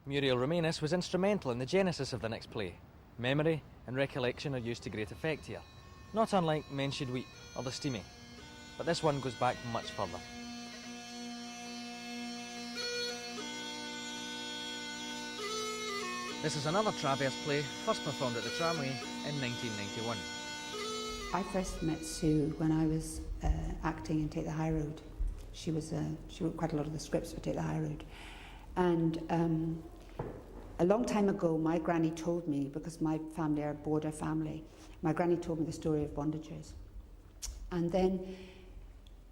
Muriel Romanes was instrumental in the genesis of the next play. Memory and recollection are used to great effect here, not unlike Men Should Weep or The Steamy, but this one goes back much further. This is another Traverse play, first performed at the Tramway in 1991. I first met Sue when I was acting in Take the High Road. She wrote quite a lot of the scripts for Take the High Road. And a long time ago, my granny told me, because my family are a border family, my granny told me the story of Bondagers. And then,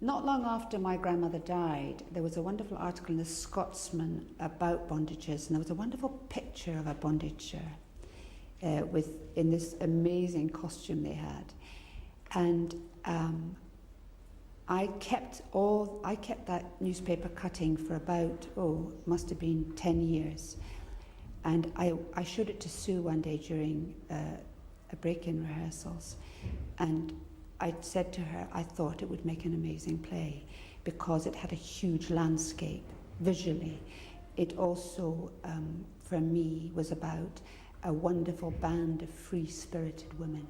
not long after my grandmother died, there was a wonderful article in the Scotsman about bondages, and there was a wonderful picture of a bondager in this amazing costume they had. And I kept that newspaper cutting for about, must have been 10 years. And I showed it to Sue one day during a break-in rehearsals. And I said to her, I thought it would make an amazing play because it had a huge landscape visually. It also, for me, was about a wonderful band of free-spirited women.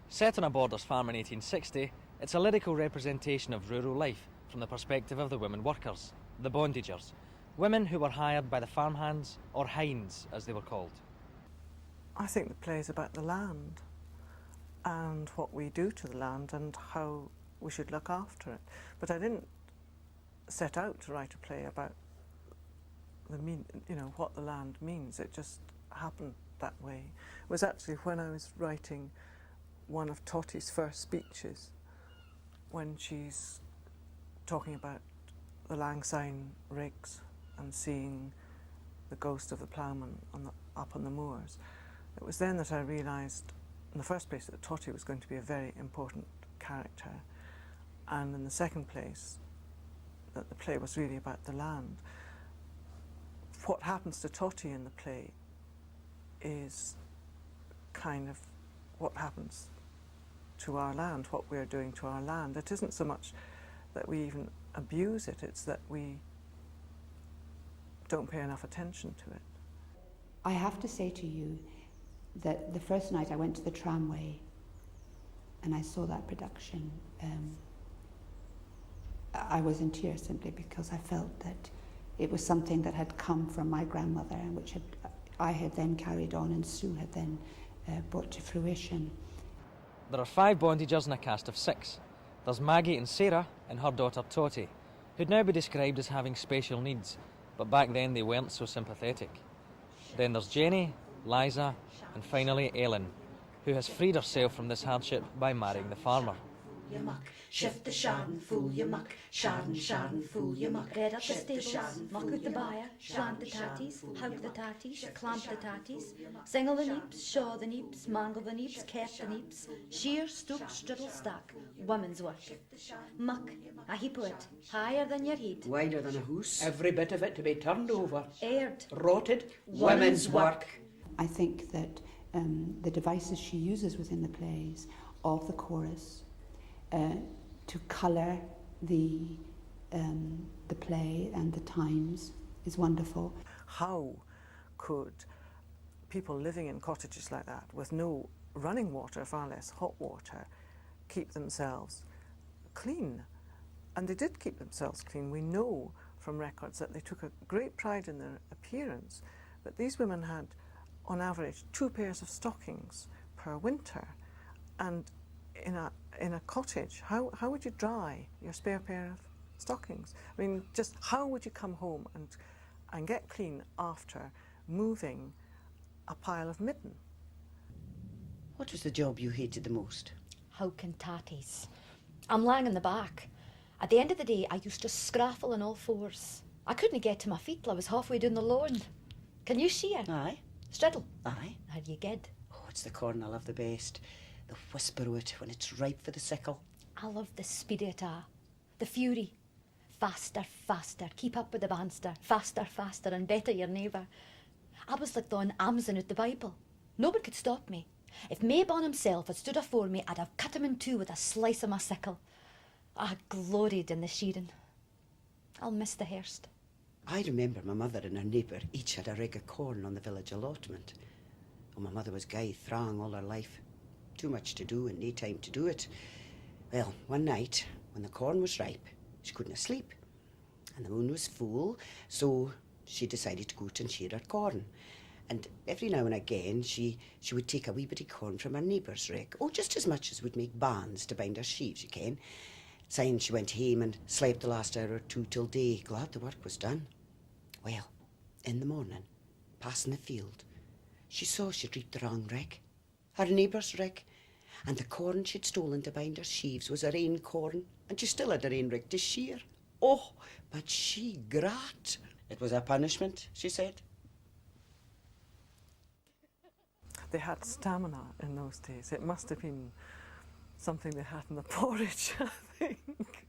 Set on a borders farm in 1860, it's a lyrical representation of rural life from the perspective of the women workers, the Bondagers, women who were hired by the farmhands, or hinds as they were called. I think the play is about the land and what we do to the land and how we should look after it. But I didn't set out to write a play about what the land means. It just happened that way. It was actually when I was writing one of Tottie's first speeches, when she's talking about the Langside rigs and seeing the ghost of the ploughman up on the moors. It was then that I realised, in the first place, that Tottie was going to be a very important character, and in the second place, that the play was really about the land. What happens to Tottie in the play is kind of what happens to our land, what we're doing to our land. It isn't so much that we even abuse it, it's that we don't pay enough attention to it. I have to say to you that the first night I went to the Tramway and I saw that production, I was in tears simply because I felt that it was something that had come from my grandmother and which I had then carried on and Sue had then brought to fruition. There are 5 Bondagers in a cast of 6. There's Maggie and Sarah and her daughter Tottie, who'd now be described as having special needs, but back then they weren't so sympathetic. Then there's Jenny, Liza, and finally Ellen, who has freed herself from this hardship by marrying the farmer. Je muck, shift the sharden, fool je muck, sharden, fool je muck. Red up the stables, muck out the byre, plant the tatties, hout the tatties, clamp the tatties, single the neeps, shaw the neeps, mangle the neeps, cap the neeps, shear, stoop, struttle, stack, women's work. Muck, a heap of it, higher than your head. Wider than a hoose. Every bit of it to be turned over. Aired. Rotted. Women's work. I think that the devices she uses within the plays of the chorus to colour the play and the times is wonderful. How could people living in cottages like that, with no running water, far less hot water, keep themselves clean? And they did keep themselves clean. We know from records that they took a great pride in their appearance, that these women had, on average, 2 pairs of stockings per winter. And in a cottage, how would you dry your spare pair of stockings? I mean, just how would you come home and get clean after moving a pile of midden? What was the job you hated the most? Howking tatties. I'm lying in the back. At the end of the day, I used to scraffle on all fours. I couldn't get to my feet till I was halfway down the lawn. Can you see it? Aye. Straddle? Aye. How do you get? Oh, it's the corn I love the best. The whisper of it when it's ripe for the sickle. I love the speed of it, the fury. Faster, faster, keep up with the bandster. Faster, faster, and better your neighbour. I was like Don Amazon out the Bible. No one could stop me. If Mayborn himself had stood afore me, I'd have cut him in two with a slice of my sickle. I gloried in the shearing. I'll miss the Hurst. I remember my mother and her neighbour each had a rig of corn on the village allotment. Oh, my mother was gey thrang all her life. Too much to do and no time to do it. Well, one night, when the corn was ripe, she couldn't sleep. And the moon was full, so she decided to go out and shear her corn. And every now and again, she would take a wee bit of corn from her neighbour's rig. Oh, just as much as would make bands to bind her sheaves, you ken. Syne she went home and slept the last hour or two till day, glad the work was done. Well, in the morning, passing the field, she saw she'd reaped the wrong rig, her neighbour's rig, and the corn she'd stolen to bind her sheaves was her own corn, and she still had her own rig to shear. Oh, but she grat. It was a punishment, she said. They had stamina in those days. It must have been something they had in the porridge, I think.